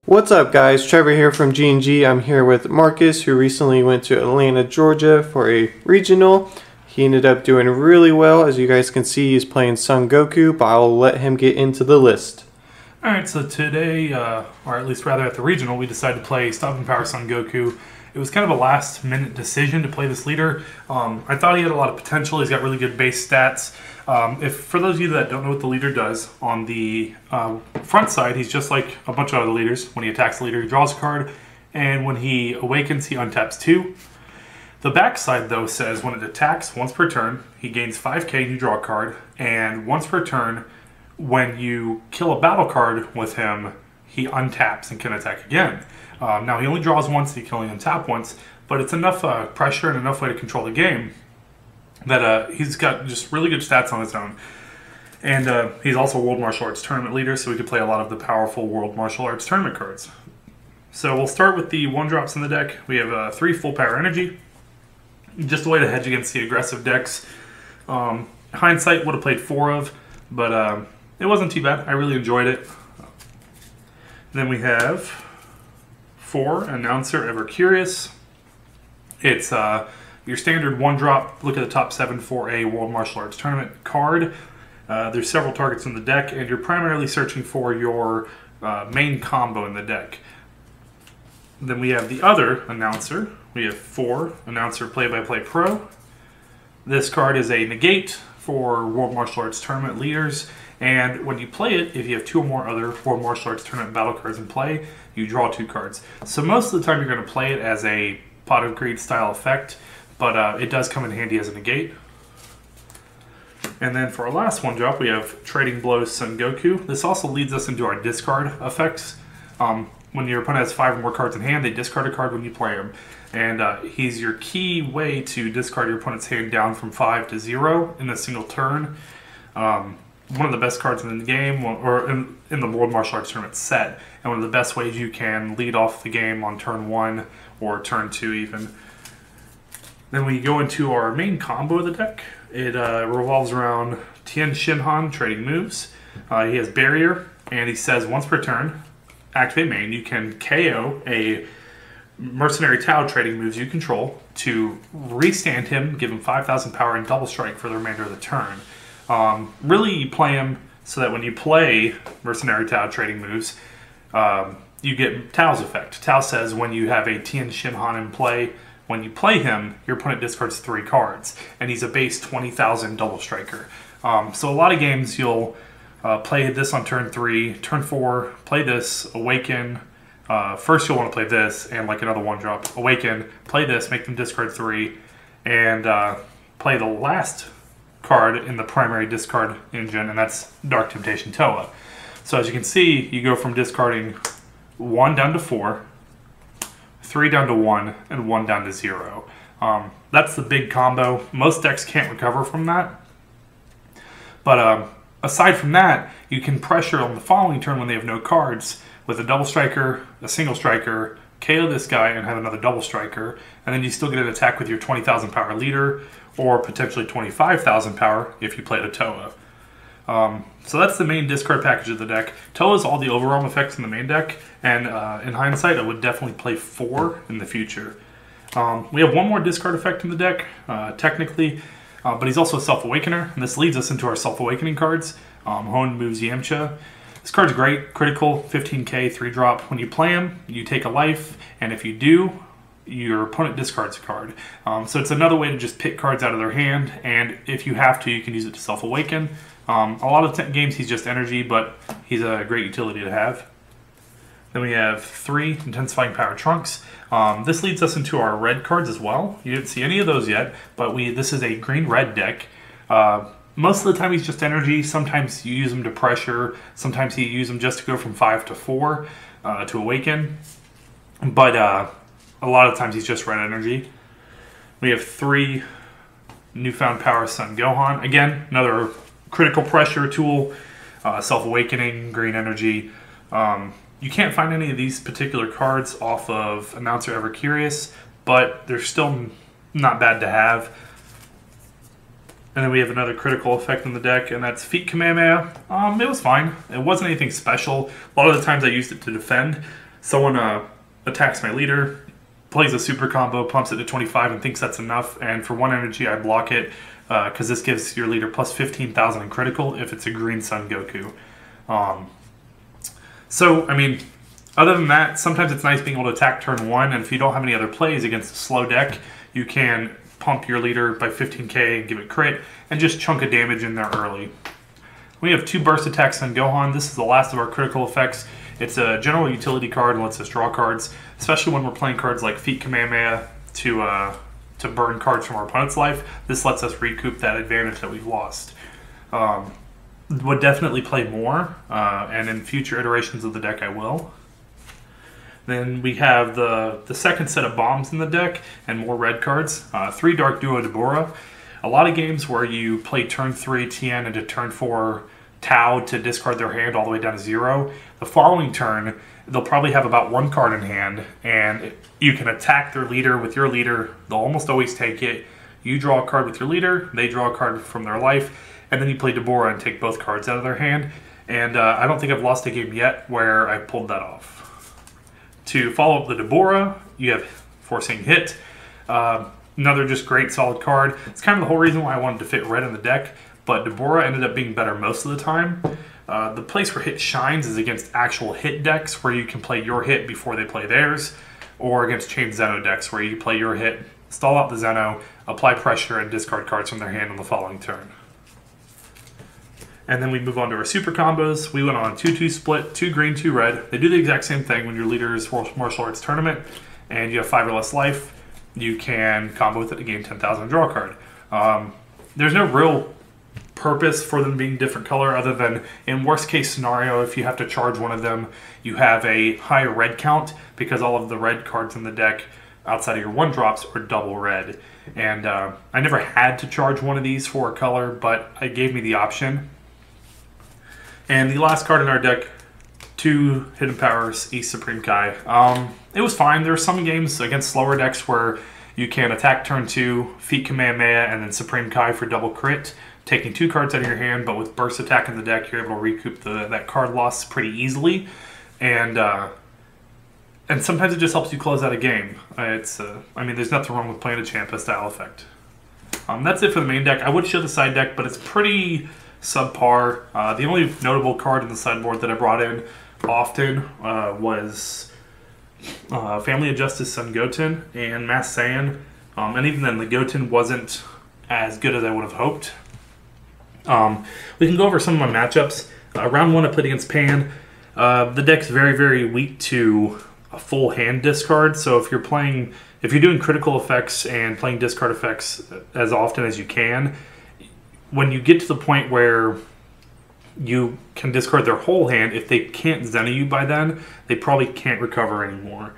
What's up guys, Trevor here from G&G. I'm here with Markus, who recently went to Atlanta, Georgia for a regional. He ended up doing really well. As you guys can see, he's playing Son Goku, but I'll let him get into the list. Alright, so today, or at least rather at the regional, we decided to play Stopping Power Son Goku. It was kind of a last minute decision to play this leader. I thought he had a lot of potential. He's got really good base stats. For those of you that don't know what the leader does, on the front side, he's just like a bunch of other leaders. When he attacks the leader, he draws a card, and when he awakens, he untaps 2. The back side, though, says when it attacks once per turn, he gains 5k and you draw a card, and once per turn, when you kill a battle card with him, he untaps and can attack again. Now, he only draws once, he can only untap once, but it's enough pressure and enough way to control the game that he's got just really good stats on his own. And he's also a World Martial Arts Tournament leader, so we could play a lot of the powerful World Martial Arts Tournament cards. So we'll start with the 1-drops in the deck. We have 3 full power energy, just a way to hedge against the aggressive decks. Hindsight would have played 4 of, but it wasn't too bad. I really enjoyed it. Then we have 4, Announcer Ever Curious. It's your standard 1-drop, look at the top 7 for a World Martial Arts Tournament card. There's several targets in the deck, and you're primarily searching for your main combo in the deck. Then we have the other Announcer. We have 4, Announcer Play-by-Play Pro. This card is a negate for World Martial Arts Tournament leaders, and when you play it, if you have 2 or more other World Martial Arts Tournament battle cards in play, you draw 2 cards. So most of the time you're going to play it as a Pot of Greed style effect, but it does come in handy as a negate. And then for our last 1-drop, we have Trading Blows Son Goku. This also leads us into our discard effects. When your opponent has 5 or more cards in hand, they discard a card when you play him. And he's your key way to discard your opponent's hand down from 5 to 0 in a single turn. One of the best cards in the game, or in the World Martial Arts Tournament set, and one of the best ways you can lead off the game on turn 1 or turn 2 even. Then we go into our main combo of the deck. It revolves around Tien Shinhan trading moves. He has Barrier, and he says once per turn, activate main, you can KO a Mercenary Tau trading moves you control to restand him, give him 5,000 power and double strike for the remainder of the turn. Really, you play him so that when you play Mercenary Tau trading moves, you get Tao's effect. Tao says when you have a Tien Shinhan in play, when you play him, your opponent discards 3 cards, and he's a base 20,000 double striker. So a lot of games you'll play this on turn 3, turn 4, play this, awaken. First you'll want to play this, and like another 1-drop, awaken, play this, make them discard 3, and play the last card in the primary discard engine, and that's Dark Temptation Toa. So as you can see, you go from discarding 1 down to 4, 3 down to 1, and 1 down to 0. That's the big combo. Most decks can't recover from that. But aside from that, you can pressure on the following turn when they have no cards with a double striker, a single striker, KO this guy and have another double striker, and then you still get an attack with your 20,000 power leader, or potentially 25,000 power if you played a Toa. So that's the main discard package of the deck. Toa is all the overwhelm effects in the main deck, and in hindsight, I would definitely play 4 in the future. We have 1 more discard effect in the deck, technically, but he's also a Self-Awakener, and this leads us into our Self-Awakening cards. Hone moves Yamcha. This card's great, critical, 15k, 3-drop. When you play him, you take a life, and if you do, your opponent discards a card. So it's another way to just pick cards out of their hand, and if you have to, you can use it to Self-Awaken. A lot of games he's just energy, but he's a great utility to have. Then we have 3 Intensifying Power Trunks. This leads us into our red cards as well. You didn't see any of those yet, but this is a green-red deck. Most of the time he's just energy. Sometimes you use him to pressure. Sometimes you use him just to go from 5 to 4 to awaken. But a lot of times he's just red energy. We have 3 Newfound Power Son Gohan. Again, another critical pressure tool, Self-Awakening, green energy. You can't find any of these particular cards off of Announcer Ever Curious, but they're still not bad to have. And then we have another critical effect in the deck, and that's Feet Kamehameha. It was fine. It wasn't anything special. A lot of the times I used it to defend. someone attacks my leader, plays a super combo, pumps it to 25 and thinks that's enough, and for 1 energy I block it, because this gives your leader plus 15,000 in critical if it's a green Son Goku. So, I mean, other than that, sometimes it's nice being able to attack turn 1, and if you don't have any other plays against a slow deck, you can pump your leader by 15k and give it crit, and just chunk of damage in there early. We have 2 burst attacks on Gohan. This is the last of our critical effects. It's a general utility card and lets us draw cards, especially when we're playing cards like Feat Kamehameha to burn cards from our opponent's life. This lets us recoup that advantage that we've lost. Would definitely play more, and in future iterations of the deck I will. Then we have the second set of bombs in the deck and more red cards. 3 Dark Duo Deborah. A lot of games where you play turn 3 Tien into turn 4 Tao to discard their hand all the way down to 0. The following turn, they'll probably have about 1 card in hand, and you can attack their leader with your leader. They'll almost always take it. You draw a card with your leader, they draw a card from their life, and then you play Deborah and take both cards out of their hand. And I don't think I've lost a game yet where I pulled that off. To follow up the Deborah, you have Forcing Hit. Another just great solid card. It's kind of the whole reason why I wanted to fit red in the deck, but Deborah ended up being better most of the time. The place where Hit shines is against actual hit decks where you can play your hit before they play theirs, or against chain Zeno decks where you play your hit, stall out the Zeno, apply pressure, and discard cards from their hand on the following turn. And then we move on to our super combos. We went on a 2-2 split, 2 green, 2 red. They do the exact same thing when your leader is martial arts tournament and you have 5 or less life. You can combo with it to gain 10,000 draw a card. There's no real purpose for them being different color other than in worst case scenario, if you have to charge one of them, you have a higher red count because all of the red cards in the deck outside of your 1-drops are double red. And I never had to charge one of these for a color, but it gave me the option. And the last card in our deck, 2 Hidden Powers, East Supreme Kai. It was fine. There are some games against slower decks where you can attack turn 2, Feat Kamehameha, and then Supreme Kai for double crit, taking 2 cards out of your hand, but with burst attack in the deck, you're able to recoup that card loss pretty easily. And sometimes it just helps you close out a game. I mean, there's nothing wrong with playing a Champa style effect. That's it for the main deck. I would show the side deck, but it's pretty subpar. The only notable card in the sideboard that I brought in often was Family of Justice Son Goten and Mass Saiyan. And even then, the Goten wasn't as good as I would have hoped. We can go over some of my matchups. Round 1 I played against Pan. The deck's very, very weak to a full hand discard, so if you're doing critical effects and playing discard effects as often as you can, when you get to the point where you can discard their whole hand, if they can't Zeno you by then, they probably can't recover anymore.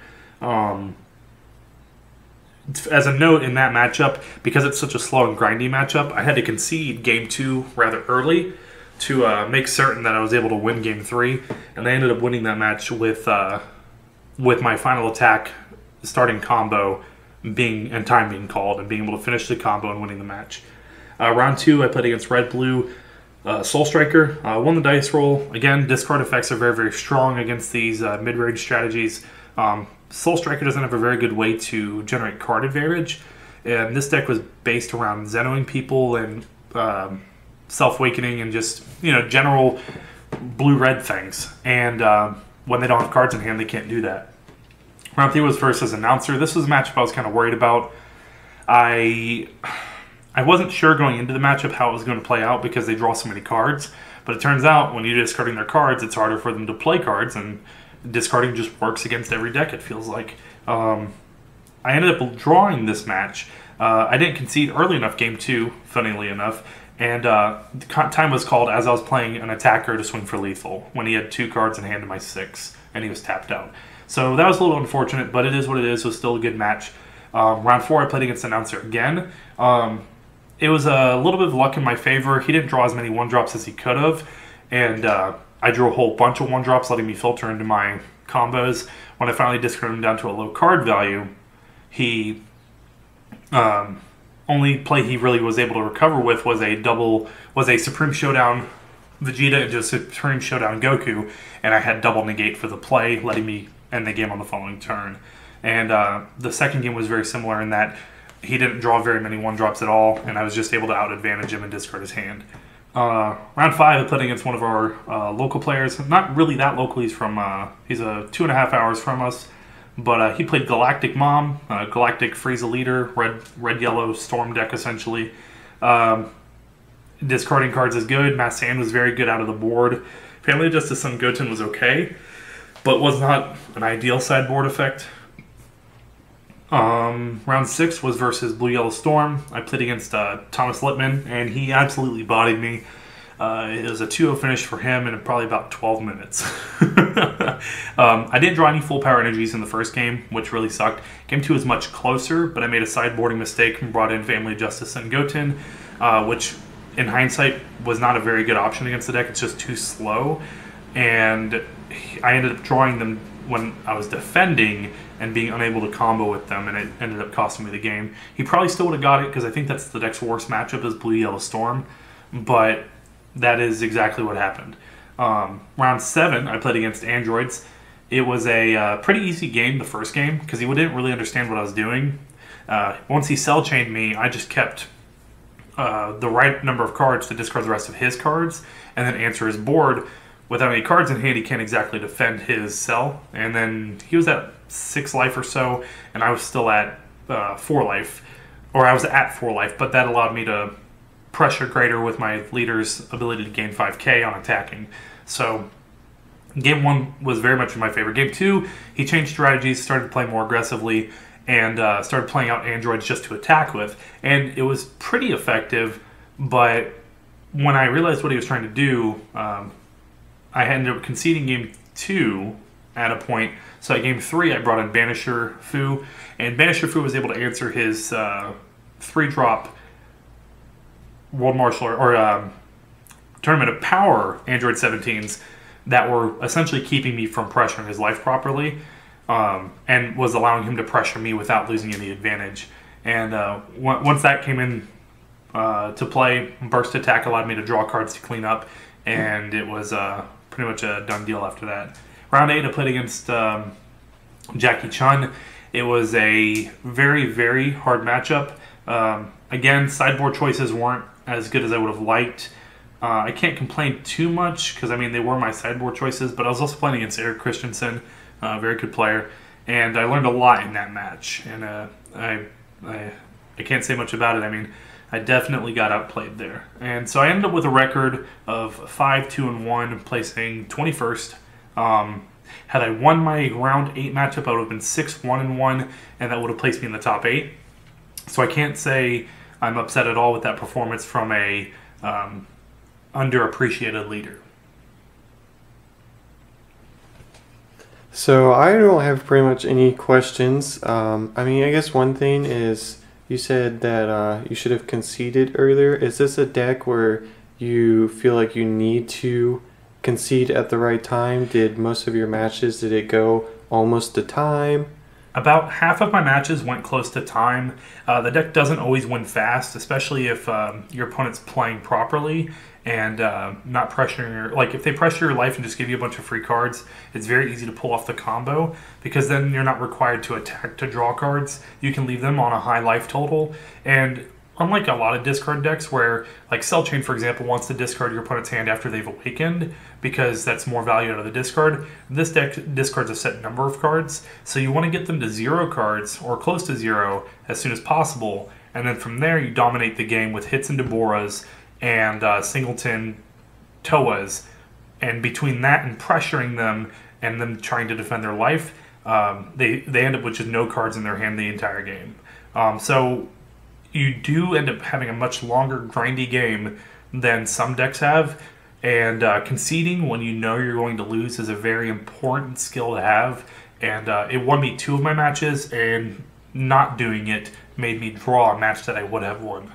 As a note in that matchup, because it's such a slow and grindy matchup, I had to concede Game 2 rather early to make certain that I was able to win Game 3, and I ended up winning that match with my final attack starting combo and time being called and being able to finish the combo and winning the match. Round 2, I played against Red Blue Soul Striker. Won the dice roll. Again, discard effects are very, very strong against these mid-range strategies. Soul Striker doesn't have a very good way to generate card advantage, and this deck was based around Zenoing people and self-awakening and just general blue-red things. And when they don't have cards in hand, they can't do that. Round 3 was versus Announcer. This was a matchup I was kind of worried about. I wasn't sure going into the matchup how it was going to play out because they draw so many cards, but it turns out when you're discarding their cards, it's harder for them to play cards, and discarding just works against every deck, it feels like. I ended up drawing this match. I didn't concede early enough Game 2, funnily enough, and time was called as I was playing an attacker to swing for lethal when he had 2 cards in hand to my 6, and he was tapped out. So that was a little unfortunate, but it is what it is. It was still a good match. Round 4, I played against Announcer again. It was a little bit of luck in my favor. He didn't draw as many 1-drops as he could have, and I drew a whole bunch of 1-drops, letting me filter into my combos. When I finally discarded him down to a low card value, he only play he really was able to recover with was a Supreme Showdown Vegeta into a Supreme Showdown Goku, and I had double negate for the play, letting me end the game on the following turn. And the second game was very similar in that he didn't draw very many 1-drops at all, and I was just able to out-advantage him and discard his hand. Round 5, I played against one of our local players. Not really that local. He's from he's 2.5 hours from us, but he played Galactic Mom, Galactic Frieza Leader, red-yellow Storm deck essentially. Discarding cards is good. Mass Sand was very good out of the board. Family Justice Sun Goten was okay, but was not an ideal sideboard effect. Round 6 was versus Blue Yellow Storm. I played against Thomas Lippman, and he absolutely bodied me. It was a 2-0 finish for him in probably about 12 minutes. I didn't draw any full power energies in the first game, which really sucked. Game 2 was much closer, but I made a sideboarding mistake and brought in Family Justice and Goten, which in hindsight was not a very good option against the deck. It's just too slow, and I ended up drawing them when I was defending and being unable to combo with them, and it ended up costing me the game. He probably still would have got it because I think that's the deck's worst matchup is Blue Yellow Storm, but that is exactly what happened. Round 7, I played against Androids. It was a pretty easy game, the first game, because he didn't really understand what I was doing. Once he cell chained me, I just kept the right number of cards to discard the rest of his cards and then answer his board. Without any cards in hand, he can't exactly defend his cell. And then he was at 6 life or so, and I was still at 4 life. Or I was at 4 life, but that allowed me to pressure greater with my leader's ability to gain 5k on attacking. So game 1 was very much in my favor. Game 2, he changed strategies, started to play more aggressively, and started playing out androids just to attack with. And it was pretty effective, but when I realized what he was trying to do, I ended up conceding game 2 at a point. So at game 3, I brought in Banisher Fu, and Banisher Fu was able to answer his 3-drop World Martial or Tournament of Power Android 17s that were essentially keeping me from pressuring his life properly, and was allowing him to pressure me without losing any advantage. And once that came in to play, Burst Attack allowed me to draw cards to clean up, and it was pretty much a done deal after that. Round 8, I played against Jackie Chun. It was a very, very hard matchup. Again, sideboard choices weren't as good as I would have liked. I can't complain too much because, I mean, they were my sideboard choices, but I was also playing against Eric Christensen, a very good player, and I learned a lot in that match. And I can't say much about it. I mean, I definitely got outplayed there. And so I ended up with a record of 5-2-1, placing 21st. Had I won my round 8 matchup, I would have been 6-1-1, and that would have placed me in the top 8. So I can't say I'm upset at all with that performance from a underappreciated leader. So I don't have pretty much any questions. I mean, I guess one thing is you said that you should have conceded earlier. Is this a deck where you feel like you need to concede at the right time? Did most of your matches, did it go almost to time? About half of my matches went close to time. The deck doesn't always win fast, especially if your opponent's playing properly and not pressuring your... Like, if they pressure your life and just give you a bunch of free cards, it's very easy to pull off the combo, because then you're not required to attack to draw cards. You can leave them on a high life total, and unlike a lot of discard decks where, like Cell Chain, for example, wants to discard your opponent's hand after they've awakened because that's more value out of the discard, this deck discards a set number of cards, so you want to get them to 0 cards or close to 0 as soon as possible, and then from there you dominate the game with hits and Deborahs and singleton Toas, and between that and pressuring them and them trying to defend their life, they end up with just no cards in their hand the entire game. So you do end up having a much longer grindy game than some decks have, and conceding when you know you're going to lose is a very important skill to have, and it won me 2 of my matches, and not doing it made me draw a match that I would have won.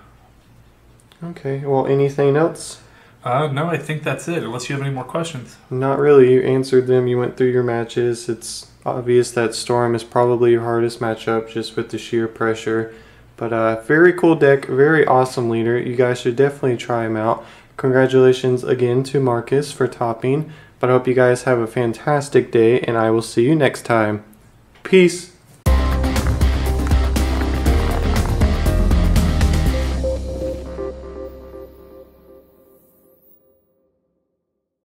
Okay, well, anything else? No, I think that's it, unless you have any more questions. Not really. You answered them. You went through your matches. It's obvious that Storm is probably your hardest matchup just with the sheer pressure. But very cool deck, very awesome leader. You guys should definitely try him out. Congratulations again to Markus for topping. But I hope you guys have a fantastic day, and I will see you next time. Peace!